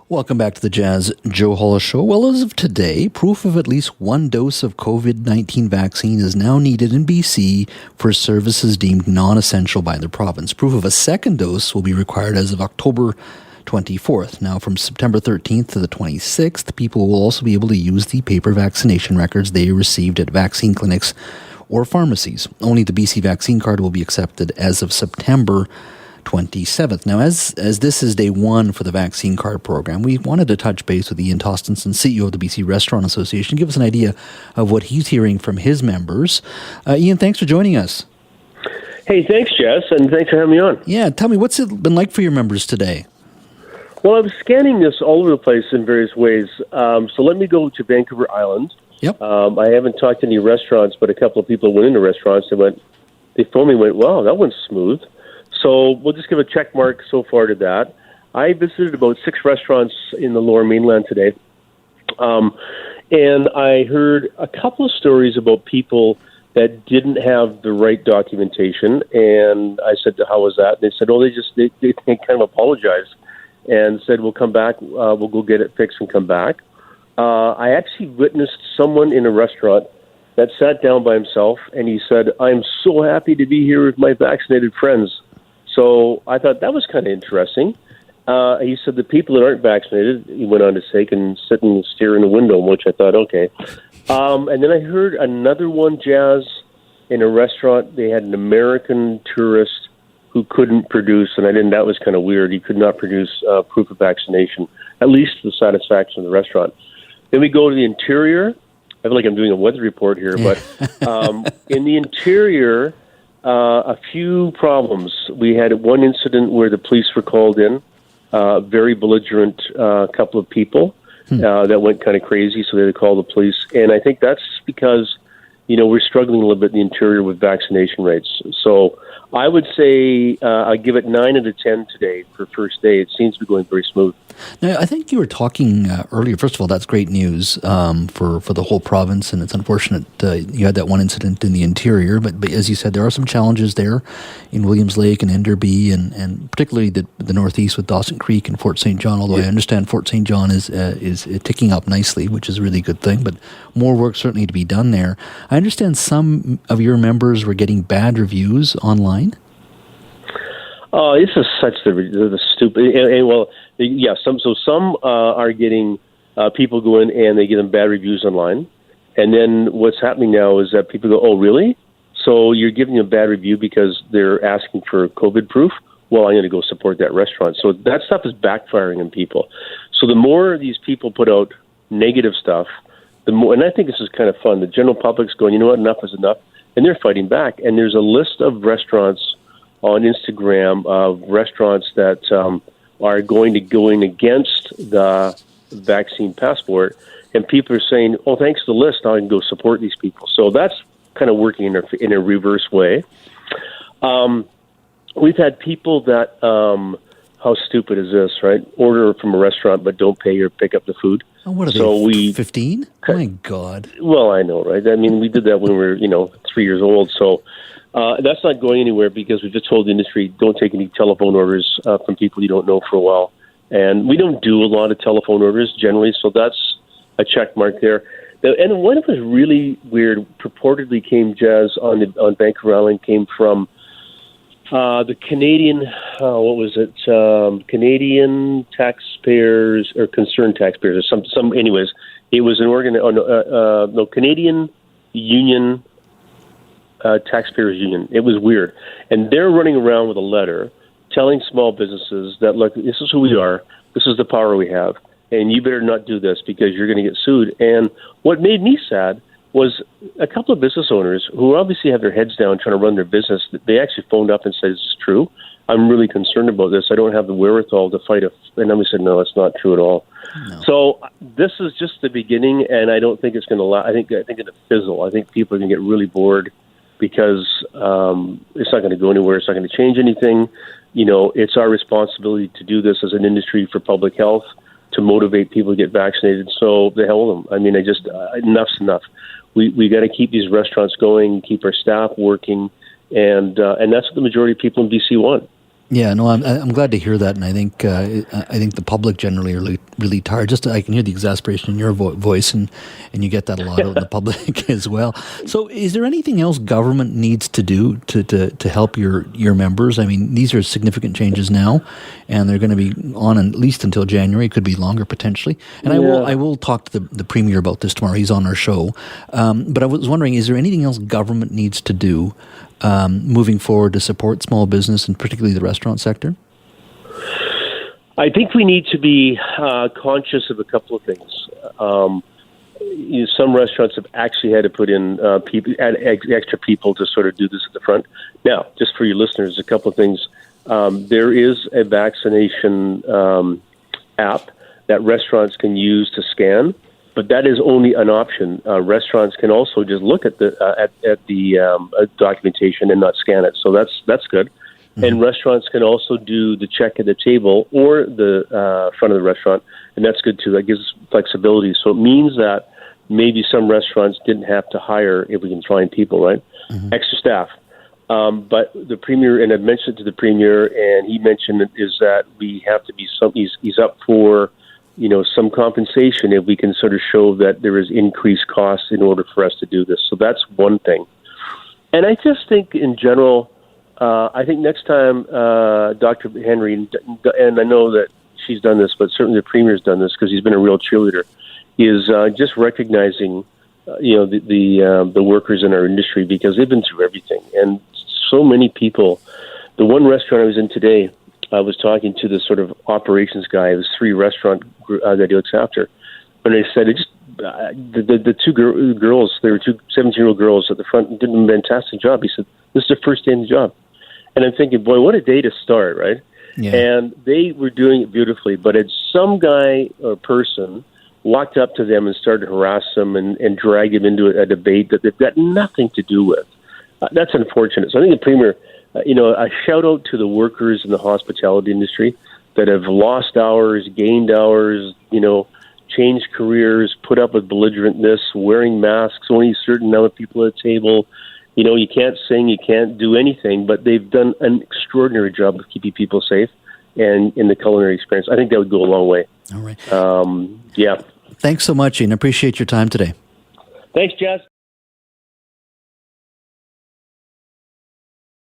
Welcome back to the Jazz Joe Hollis Show. Well, as of today, proof of at least one dose of COVID-19 vaccine is now needed in BC for services deemed non-essential by the province. Proof of a second dose will be required as of October 24th. Now, from September 13th to the 26th, people will also be able to use the paper vaccination records they received at vaccine clinics or pharmacies. Only the BC vaccine card will be accepted as of September 27th. Now, as this is day one for the vaccine card program, we wanted to touch base with Ian Tostenson, CEO of the BC Restaurant Association, give us an idea of what he's hearing from his members. Ian, thanks for joining us. Hey, thanks, Jess, and thanks for having me on. Yeah, tell me, what's it been like for your members today? Well, I was scanning this all over the place in various ways. So let me go to Vancouver Island. Yep. I haven't talked to any restaurants, but a couple of people went into restaurants. They phoned me and went, wow, that went smooth. So we'll just give a check mark so far to that. I visited about 6 restaurants in the Lower Mainland today, and I heard a couple of stories about people that didn't have the right documentation, and I said, how was that? And they said, they kind of apologized and said, we'll come back, we'll go get it fixed and come back. I actually witnessed someone in a restaurant that sat down by himself, and he said, I'm so happy to be here with my vaccinated friends. So I thought that was kind of interesting. He said the people that aren't vaccinated, he went on to say, can sit and stare in the window, which I thought, okay. And then I heard another one, Jazz, in a restaurant. They had an American tourist who couldn't produce, and that was kind of weird. He could not produce proof of vaccination, at least to the satisfaction of the restaurant. Then we go to the interior. I feel like I'm doing a weather report here, but in the interior, a few problems. We had one incident where the police were called in, very belligerent couple of people that went kind of crazy, so they had to call the police. And I think that's because, we're struggling a little bit in the interior with vaccination rates. So I would say I give it 9 out of 10 today for first day. It seems to be going very smooth. Now, I think you were talking earlier. First of all, that's great news for the whole province, and it's unfortunate you had that one incident in the interior. But as you said, there are some challenges there in Williams Lake and Enderby, and particularly the northeast with Dawson Creek and Fort St. John. Although I understand Fort St. John is ticking up nicely, which is a really good thing. But more work certainly to be done there. I understand some of your members were getting bad reviews online. Oh, this is such the stupid. Some are getting people go in and they give them bad reviews online, and then what's happening now is that people go, "Oh, really? So you're giving them a bad review because they're asking for COVID proof? Well, I'm going to go support that restaurant." So that stuff is backfiring on people. So the more these people put out negative stuff, the more. And I think this is kind of fun. The general public's going, you know what? Enough is enough, and they're fighting back. And there's a list of restaurants on Instagram of restaurants that are going against the vaccine passport, and people are saying, "Oh, thanks to the list, now I can go support these people." So that's kind of working in a reverse way. We've had people that, how stupid is this, right? Order from a restaurant but don't pay or pick up the food. Oh, what are they, 15? My God. Well, I know, right? I mean, we did that when we were, 3 years old, so... that's not going anywhere because we just told the industry, don't take any telephone orders from people you don't know for a while. And we don't do a lot of telephone orders generally, so that's a check mark there. And one that was really weird, purportedly came, Jazz, on Vancouver Island, came from the Canadian, Canadian taxpayers or concerned taxpayers or some. Anyways, it was an Canadian Union. Taxpayers Union. It was weird. And they're running around with a letter telling small businesses that, look, this is who we are, this is the power we have, and you better not do this because you're going to get sued. And what made me sad was a couple of business owners who obviously have their heads down trying to run their business, they actually phoned up and said, this is true. I'm really concerned about this. I don't have the wherewithal to fight and then we said, no, it's not true at all. No. So this is just the beginning, and I don't think it's going to last. I think it'll fizzle. I think people are going to get really bored because it's not going to go anywhere. It's not going to change anything. It's our responsibility to do this as an industry for public health, to motivate people to get vaccinated. So the hell with them. I mean, enough's enough. We got to keep these restaurants going, keep our staff working, and that's what the majority of people in BC want. Yeah, no, I'm glad to hear that, and I think the public generally are really tired. I can hear the exasperation in your voice, and you get that a lot out in the public as well. So, is there anything else government needs to do to help your members? I mean, these are significant changes now, and they're going to be on at least until January. It could be longer potentially. And I will talk to the Premier about this tomorrow. He's on our show. But I was wondering, is there anything else government needs to do moving forward to support small business and particularly the restaurant sector? I think we need to be conscious of a couple of things. Some restaurants have actually had to put in extra people to sort of do this at the front. Now, just for your listeners, a couple of things. There is a vaccination app that restaurants can use to scan, but that is only an option. Restaurants can also just look at the documentation and not scan it. So that's good. Mm-hmm. And restaurants can also do the check at the table or the front of the restaurant, and that's good too. That gives flexibility. So it means that maybe some restaurants didn't have to hire, if we can find people, right? Mm-hmm. Extra staff. But the Premier, and I've mentioned to the Premier, and he mentioned it, is that we have to be he's up for some compensation if we can sort of show that there is increased costs in order for us to do this. So that's one thing. And I just think in general, I think next time Dr. Henry, and I know that she's done this, but certainly the Premier's done this because he's been a real cheerleader, is just recognizing the workers in our industry, because they've been through everything. And so many people, the one restaurant I was in today, I was talking to the sort of operations guy. It was 3 restaurant that he looks after. And I said, the two girls, there were 2 17-year-old girls at the front, did a fantastic job. He said, this is their first day in the job. And I'm thinking, boy, what a day to start, right? Yeah. And they were doing it beautifully. But had some guy or person walked up to them and started to harass them and drag them into a debate that they've got nothing to do with, that's unfortunate. So I think the Premier, a shout out to the workers in the hospitality industry that have lost hours, gained hours, changed careers, put up with belligerentness, wearing masks, only a certain number of people at a table. You can't sing, you can't do anything, but they've done an extraordinary job of keeping people safe and in the culinary experience. I think that would go a long way. All right. Yeah. Thanks so much, Ian. I appreciate your time today. Thanks, Jess.